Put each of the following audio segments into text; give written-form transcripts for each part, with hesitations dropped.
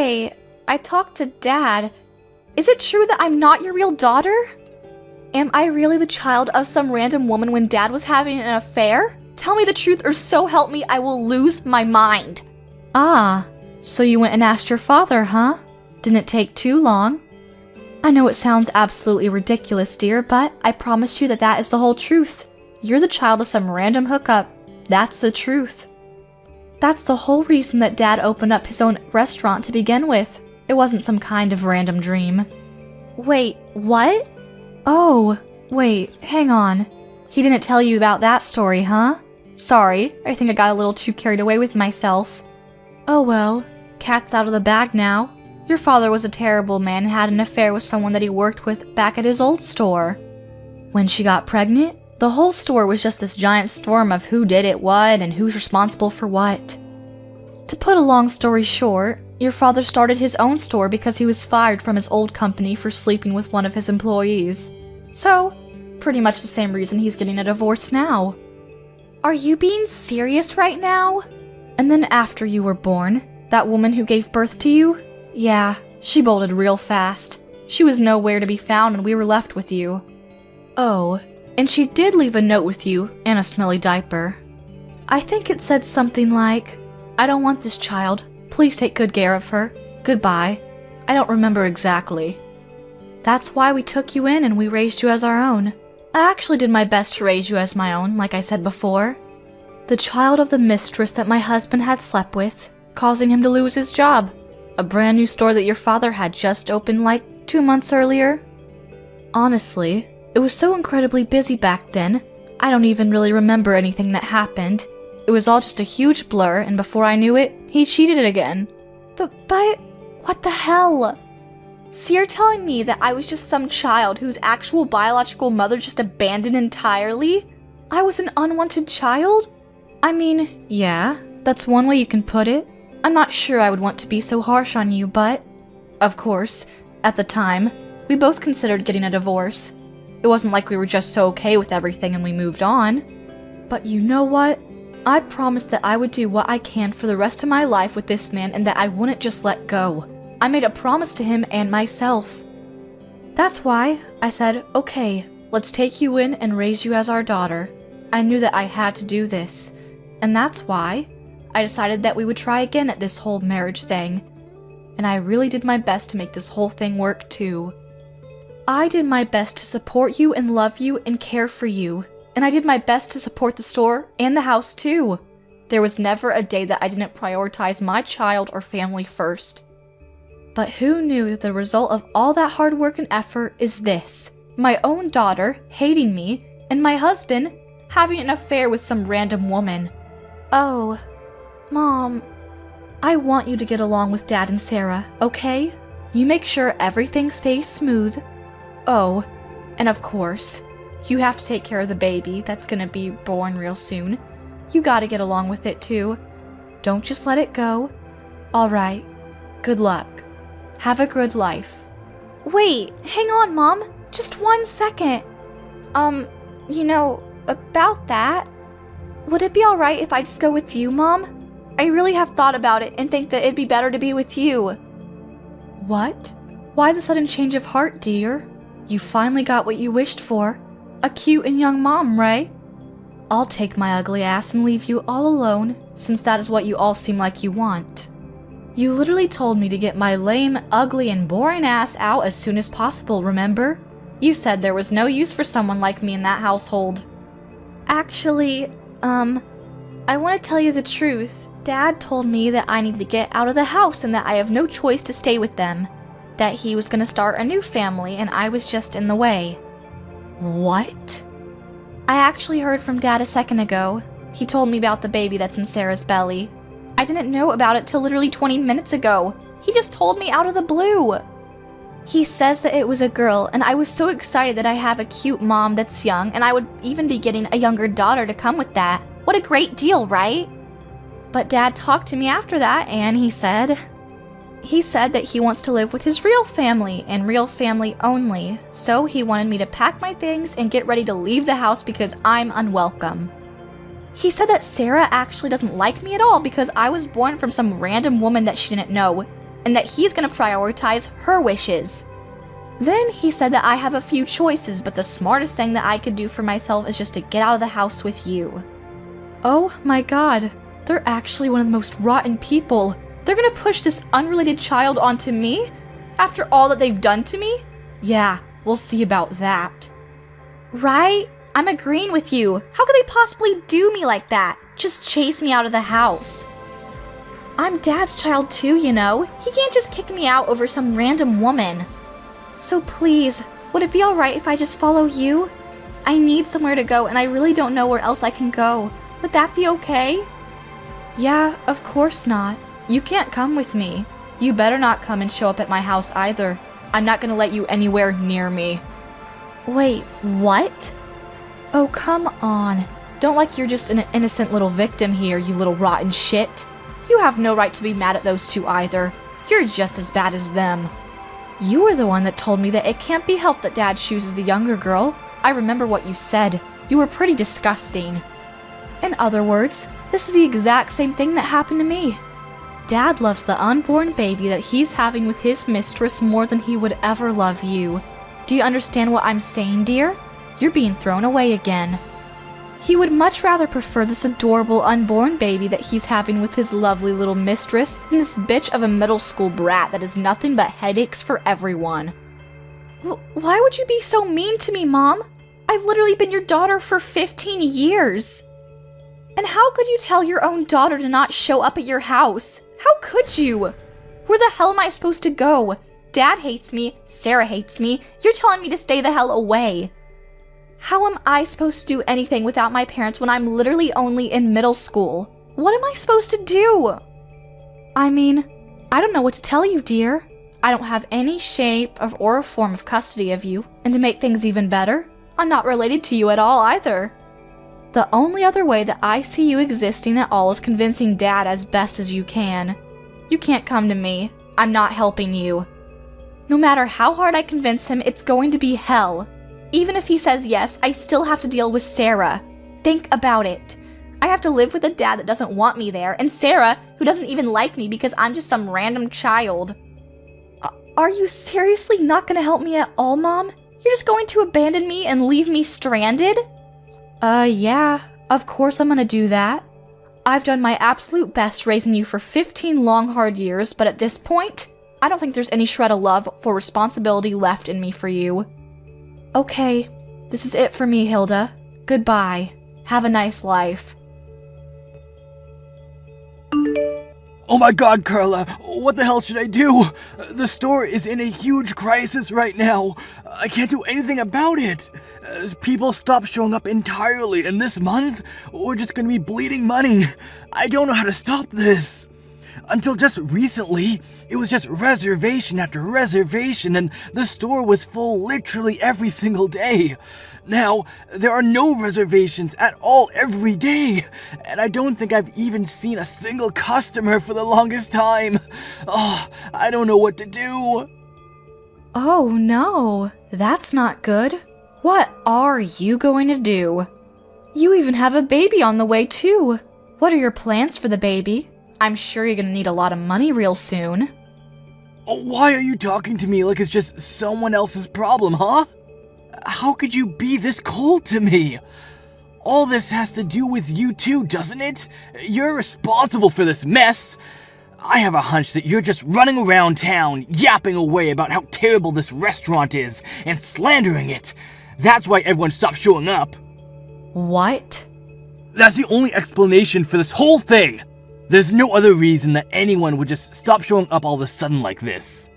Wait, I talked to Dad. Is it true that I'm not your real daughter? Am I really the child of some random woman when Dad was having an affair? Tell me the truth or so help me I will lose my mind. Ah, so you went and asked your father, huh? Didn't it take too long? I know it sounds absolutely ridiculous, dear, but I promise you that that is the whole truth. You're the child of some random hookup. That's the truth. That's the whole reason that Dad opened up his own restaurant to begin with. It wasn't some kind of random dream. Wait, what? Oh, wait, hang on. He didn't tell you about that story, huh? Sorry, I think I got a little too carried away with myself. Oh well, cat's out of the bag now. Your father was a terrible man and had an affair with someone that he worked with back at his old store. When she got pregnant, the whole store was just this giant storm of who did it what and who's responsible for what. To put a long story short, your father started his own store because he was fired from his old company for sleeping with one of his employees. So, pretty much the same reason he's getting a divorce now. Are you being serious right now? And then after you were born, that woman who gave birth to you? Yeah, she bolted real fast. She was nowhere to be found and we were left with you. Oh, and she did leave a note with you and a smelly diaper. I think it said something like, I don't want this child. Please take good care of her. Goodbye. I don't remember exactly. That's why we took you in and we raised you as our own. I actually did my best to raise you as my own, like I said before. The child of the mistress that my husband had slept with, causing him to lose his job. A brand new store that your father had just opened like 2 months earlier. Honestly, it was so incredibly busy back then, I don't even really remember anything that happened. It was all just a huge blur, and before I knew it, he cheated it again. But, what the hell? So you're telling me that I was just some child whose actual biological mother just abandoned entirely? I was an unwanted child? I mean, yeah, that's one way you can put it. I'm not sure I would want to be so harsh on you, but... Of course, at the time, we both considered getting a divorce. It wasn't like we were just so okay with everything and we moved on. But you know what? I promised that I would do what I can for the rest of my life with this man and that I wouldn't just let go. I made a promise to him and myself. That's why I said, okay, let's take you in and raise you as our daughter. I knew that I had to do this. And that's why I decided that we would try again at this whole marriage thing. And I really did my best to make this whole thing work too. I did my best to support you and love you and care for you. And I did my best to support the store and the house too. There was never a day that I didn't prioritize my child or family first. But who knew that the result of all that hard work and effort is this? My own daughter hating me, and my husband having an affair with some random woman. Oh, Mom, I want you to get along with Dad and Sarah, okay? You make sure everything stays smooth. Oh, and of course, you have to take care of the baby that's gonna be born real soon. You gotta get along with it too. Don't just let it go. Alright, good luck. Have a good life. Wait, hang on, Mom. Just 1 second. About that, would it be alright if I just go with you, Mom? I really have thought about it and think that it'd be better to be with you. What? Why the sudden change of heart, dear? You finally got what you wished for. A cute and young mom, right? I'll take my ugly ass and leave you all alone, since that is what you all seem like you want. You literally told me to get my lame, ugly, and boring ass out as soon as possible, remember? You said there was no use for someone like me in that household. Actually, I want to tell you the truth. Dad told me that I needed to get out of the house and that I have no choice to stay with them. That he was going to start a new family and I was just in the way. What? I actually heard from Dad a second ago. He told me about the baby that's in Sarah's belly. I didn't know about it till literally 20 minutes ago. He just told me out of the blue. He says that it was a girl, and I was so excited that I have a cute mom that's young, and I would even be getting a younger daughter to come with that. What a great deal, right? But Dad talked to me after that, and he said that he wants to live with his real family, and real family only. So he wanted me to pack my things and get ready to leave the house because I'm unwelcome. He said that Sarah actually doesn't like me at all because I was born from some random woman that she didn't know. and that he's gonna prioritize her wishes. Then he said that I have a few choices, but the smartest thing that I could do for myself is just to get out of the house with you. Oh my god, they're actually one of the most rotten people. They're gonna push this unrelated child onto me? After all that they've done to me? Yeah, we'll see about that. Right? I'm agreeing with you. How could they possibly do me like that? Just chase me out of the house. I'm Dad's child too, you know. He can't just kick me out over some random woman. So please, would it be alright if I just follow you? I need somewhere to go and I really don't know where else I can go. Would that be okay? Yeah, of course not. You can't come with me. You better not come and show up at my house either. I'm not gonna let you anywhere near me. Wait, what? Oh, come on. Don't like you're just an innocent little victim here, you little rotten shit. You have no right to be mad at those two either. You're just as bad as them. You were the one that told me that it can't be helped that Dad chooses the younger girl. I remember what you said. You were pretty disgusting. In other words, this is the exact same thing that happened to me. Dad loves the unborn baby that he's having with his mistress more than he would ever love you. Do you understand what I'm saying, dear? You're being thrown away again. He would much rather prefer this adorable unborn baby that he's having with his lovely little mistress than this bitch of a middle school brat that is nothing but headaches for everyone. Why would you be so mean to me, Mom? I've literally been your daughter for 15 years. And how could you tell your own daughter to not show up at your house? How could you? Where the hell am I supposed to go? Dad hates me, Sarah hates me, you're telling me to stay the hell away. How am I supposed to do anything without my parents when I'm literally only in middle school? What am I supposed to do? I mean, I don't know what to tell you, dear. I don't have any shape or form of custody of you, and to make things even better, I'm not related to you at all either. The only other way that I see you existing at all is convincing Dad as best as you can. You can't come to me. I'm not helping you. No matter how hard I convince him, it's going to be hell. Even if he says yes, I still have to deal with Sarah. Think about it. I have to live with a dad that doesn't want me there, and Sarah, who doesn't even like me because I'm just some random child. Are you seriously not going to help me at all, Mom? You're just going to abandon me and leave me stranded? Yeah, of course I'm gonna do that. I've done my absolute best raising you for 15 long hard years, but at this point, I don't think there's any shred of love or responsibility left in me for you. Okay, this is it for me, Hilda. Goodbye. Have a nice life. Oh my god, Carla, what the hell should I do? The store is in a huge crisis right now. I can't do anything about it. People stop showing up entirely, and this month, we're just gonna be bleeding money. I don't know how to stop this. Until just recently, it was just reservation after reservation, and the store was full literally every single day. Now, there are no reservations at all every day, and I don't think I've even seen a single customer for the longest time. Oh, I don't know what to do. Oh no, that's not good. What are you going to do? You even have a baby on the way too. What are your plans for the baby? I'm sure you're gonna need a lot of money real soon. Why are you talking to me like it's just someone else's problem, huh? How could you be this cold to me? All this has to do with you too, doesn't it? You're responsible for this mess. I have a hunch that you're just running around town, yapping away about how terrible this restaurant is, and slandering it. That's why everyone stopped showing up. What? That's the only explanation for this whole thing. There's no other reason that anyone would just stop showing up all of a sudden like this.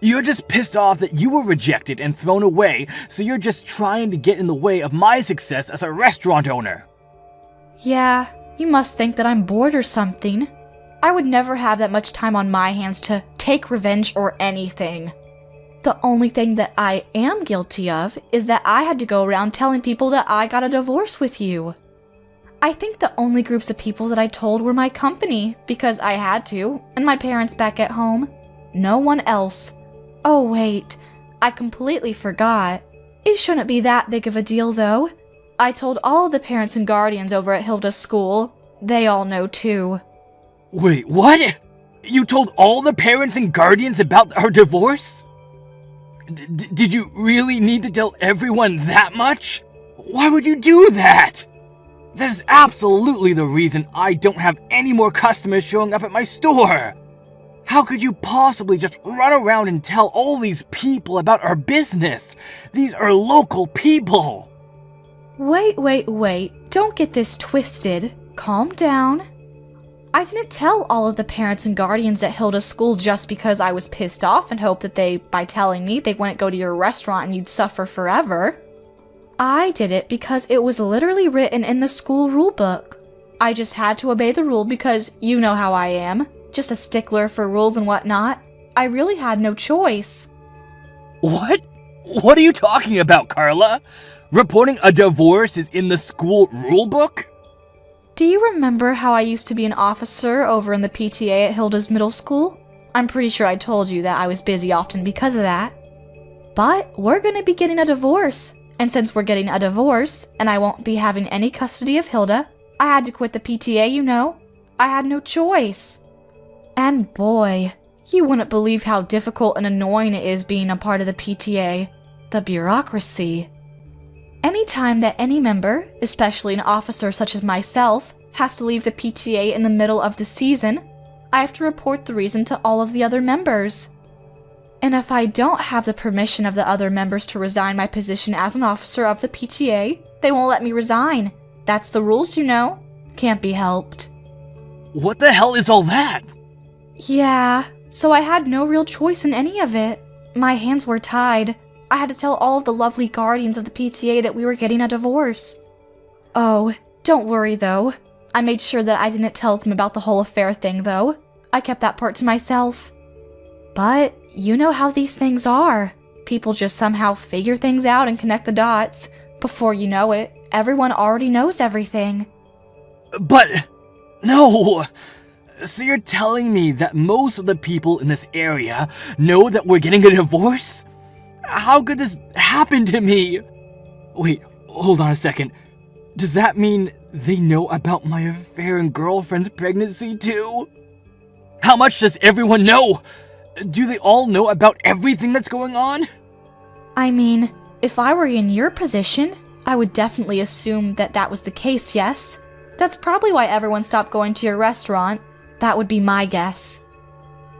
You're just pissed off that you were rejected and thrown away, so you're just trying to get in the way of my success as a restaurant owner. Yeah, you must think that I'm bored or something. I would never have that much time on my hands to take revenge or anything. The only thing that I am guilty of is that I had to go around telling people that I got a divorce with you. I think the only groups of people that I told were my company, because I had to, and my parents back at home. No one else. Oh wait, I completely forgot. It shouldn't be that big of a deal though. I told all the parents and guardians over at Hilda's school. They all know too. Wait, what? You told all the parents and guardians about her divorce? Did you really need to tell everyone that much? Why would you do that? That is absolutely the reason I don't have any more customers showing up at my store. How could you possibly just run around and tell all these people about our business? These are local people. Wait. Don't get this twisted. Calm down. I didn't tell all of the parents and guardians at Hilda's school just because I was pissed off and hoped that by telling me, they wouldn't go to your restaurant and you'd suffer forever. I did it because it was literally written in the school rule book. I just had to obey the rule because you know how I am. Just a stickler for rules and whatnot. I really had no choice. What? What are you talking about, Carla? Reporting a divorce is in the school rule book? Do you remember how I used to be an officer over in the PTA at Hilda's middle school? I'm pretty sure I told you that I was busy often because of that. But we're gonna be getting a divorce. And since we're getting a divorce, and I won't be having any custody of Hilda, I had to quit the PTA, you know. I had no choice. And boy, you wouldn't believe how difficult and annoying it is being a part of the PTA. The bureaucracy. Anytime that any member, especially an officer such as myself, has to leave the PTA in the middle of the season, I have to report the reason to all of the other members. And if I don't have the permission of the other members to resign my position as an officer of the PTA, they won't let me resign. That's the rules, you know. Can't be helped. What the hell is all that? Yeah, so I had no real choice in any of it. My hands were tied. I had to tell all of the lovely guardians of the PTA that we were getting a divorce. Oh, don't worry though. I made sure that I didn't tell them about the whole affair thing though. I kept that part to myself. But you know how these things are. People just somehow figure things out and connect the dots. Before you know it, everyone already knows everything. But, no. So you're telling me that most of the people in this area know that we're getting a divorce? How could this happen to me? Wait, hold on a second. Does that mean they know about my affair and girlfriend's pregnancy too? How much does everyone know? Do they all know about everything that's going on? I mean, if I were in your position, I would definitely assume that that was the case, yes? That's probably why everyone stopped going to your restaurant. That would be my guess.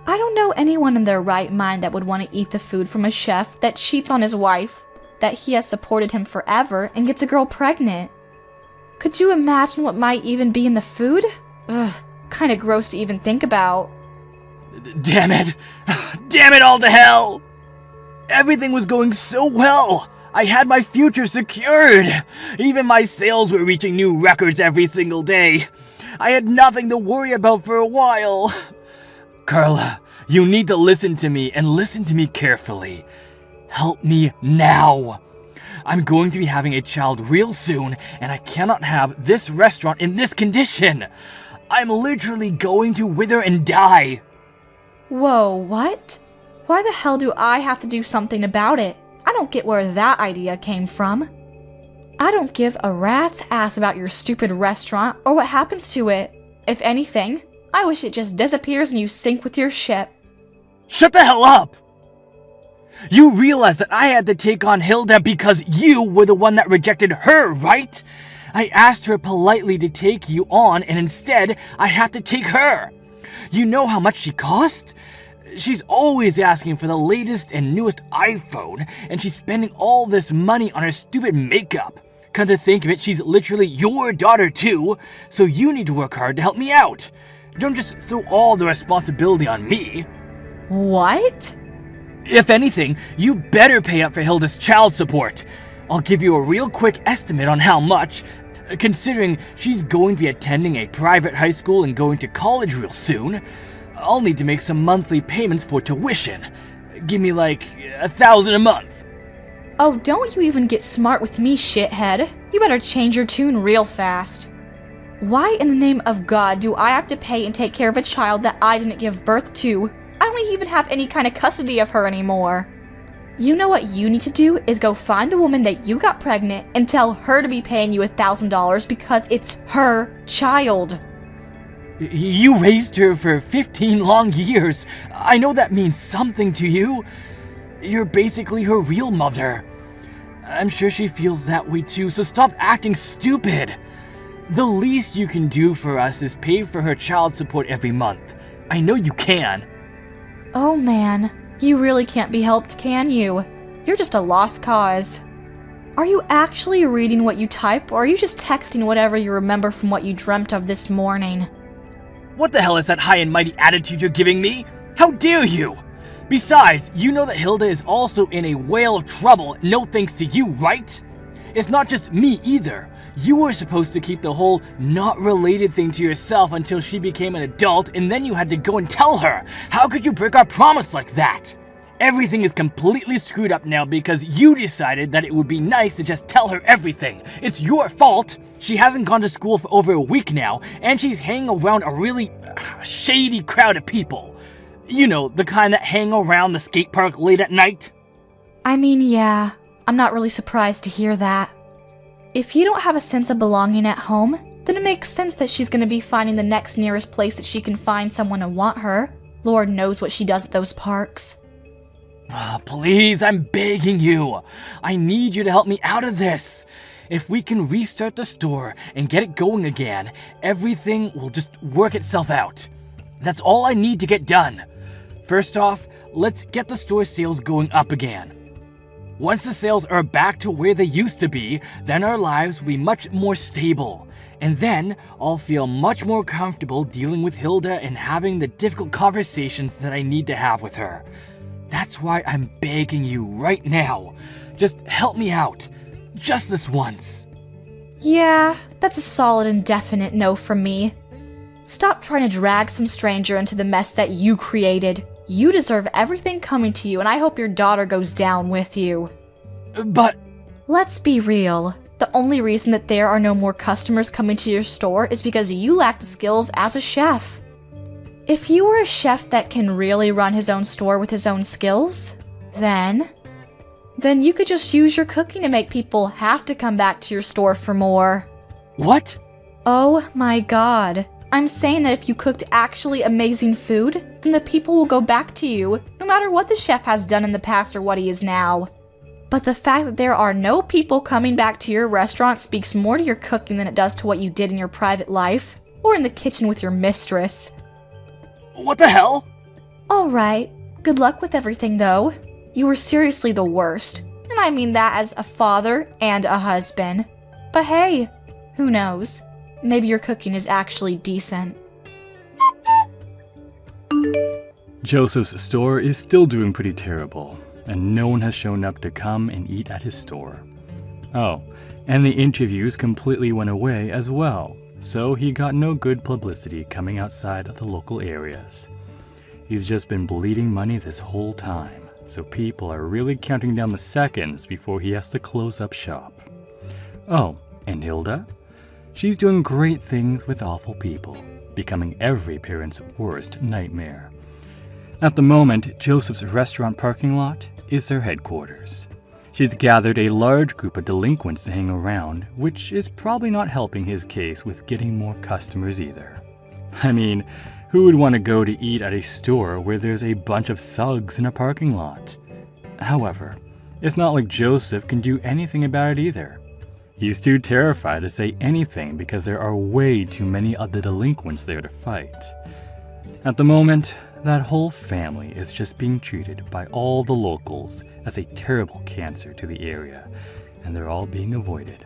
I don't know anyone in their right mind that would want to eat the food from a chef that cheats on his wife, that he has supported him forever and gets a girl pregnant. Could you imagine what might even be in the food? Ugh, kinda gross to even think about. Damn it! Damn it all to hell! Everything was going so well! I had my future secured! Even my sales were reaching new records every single day. I had nothing to worry about for a while. Carla, you need to listen to me and listen to me carefully. Help me now. I'm going to be having a child real soon, and I cannot have this restaurant in this condition. I'm literally going to wither and die. Whoa, what? Why the hell do I have to do something about it? I don't get where that idea came from. I don't give a rat's ass about your stupid restaurant or what happens to it. If anything, I wish it just disappears and you sink with your ship. Shut the hell up! You realize that I had to take on Hilda because you were the one that rejected her, right? I asked her politely to take you on, and instead, I had to take her. You know how much she cost? She's always asking for the latest and newest iPhone, and she's spending all this money on her stupid makeup. Come to think of it, she's literally your daughter too, so you need to work hard to help me out. Don't just throw all the responsibility on me. What? If anything, you better pay up for Hilda's child support. I'll give you a real quick estimate on how much, considering she's going to be attending a private high school and going to college real soon. I'll need to make some monthly payments for tuition. Give me like $1,000 a month. Oh, don't you even get smart with me, shithead. You better change your tune real fast. Why in the name of God do I have to pay and take care of a child that I didn't give birth to? I don't even have any kind of custody of her anymore. You know what you need to do is go find the woman that you got pregnant and tell her to be paying you $1,000 because it's her child. You raised her for 15 long years. I know that means something to you. You're basically her real mother. I'm sure she feels that way too, so stop acting stupid. The least you can do for us is pay for her child support every month. I know you can. Oh man, you really can't be helped, can you? You're just a lost cause. Are you actually reading what you type, or are you just texting whatever you remember from what you dreamt of this morning? What the hell is that high and mighty attitude you're giving me? How dare you? Besides, you know that Hilda is also in a whale of trouble, no thanks to you, right? It's not just me either. You were supposed to keep the whole not related thing to yourself until she became an adult, and then you had to go and tell her. How could you break our promise like that? Everything is completely screwed up now because you decided that it would be nice to just tell her everything. It's your fault. She hasn't gone to school for over a week now, and she's hanging around a really shady crowd of people. You know, the kind that hang around the skate park late at night. I mean, yeah, I'm not really surprised to hear that. If you don't have a sense of belonging at home, then it makes sense that she's going to be finding the next nearest place that she can find someone to want her. Lord knows what she does at those parks. Please, I'm begging you. I need you to help me out of this. If we can restart the store and get it going again, everything will just work itself out. That's all I need to get done. First off, let's get the store sales going up again. Once the sales are back to where they used to be, then our lives will be much more stable. And then I'll feel much more comfortable dealing with Hilda and having the difficult conversations that I need to have with her. That's why I'm begging you right now. Just help me out. Just this once. Yeah, that's a solid and definite no from me. Stop trying to drag some stranger into the mess that you created. You deserve everything coming to you, and I hope your daughter goes down with you. But... Let's be real. The only reason that there are no more customers coming to your store is because you lack the skills as a chef. If you were a chef that can really run his own store with his own skills, then you could just use your cooking to make people have to come back to your store for more. What? Oh my god. I'm saying that if you cooked actually amazing food, then the people will go back to you, no matter what the chef has done in the past or what he is now. But the fact that there are no people coming back to your restaurant speaks more to your cooking than it does to what you did in your private life, or in the kitchen with your mistress. What the hell? Alright, good luck with everything though. You were seriously the worst, and I mean that as a father and a husband. But hey, who knows? Maybe your cooking is actually decent. Joseph's store is still doing pretty terrible, and no one has shown up to come and eat at his store. Oh, and the interviews completely went away as well, so he got no good publicity coming outside of the local areas. He's just been bleeding money this whole time, so people are really counting down the seconds before he has to close up shop. Oh, and Hilda? She's doing great things with awful people, becoming every parent's worst nightmare. At the moment, Joseph's restaurant parking lot is their headquarters. She's gathered a large group of delinquents to hang around, which is probably not helping his case with getting more customers either. I mean, who would want to go to eat at a store where there's a bunch of thugs in a parking lot? However, it's not like Joseph can do anything about it either. He's too terrified to say anything because there are way too many of the delinquents there to fight. At the moment, that whole family is just being treated by all the locals as a terrible cancer to the area, and they're all being avoided.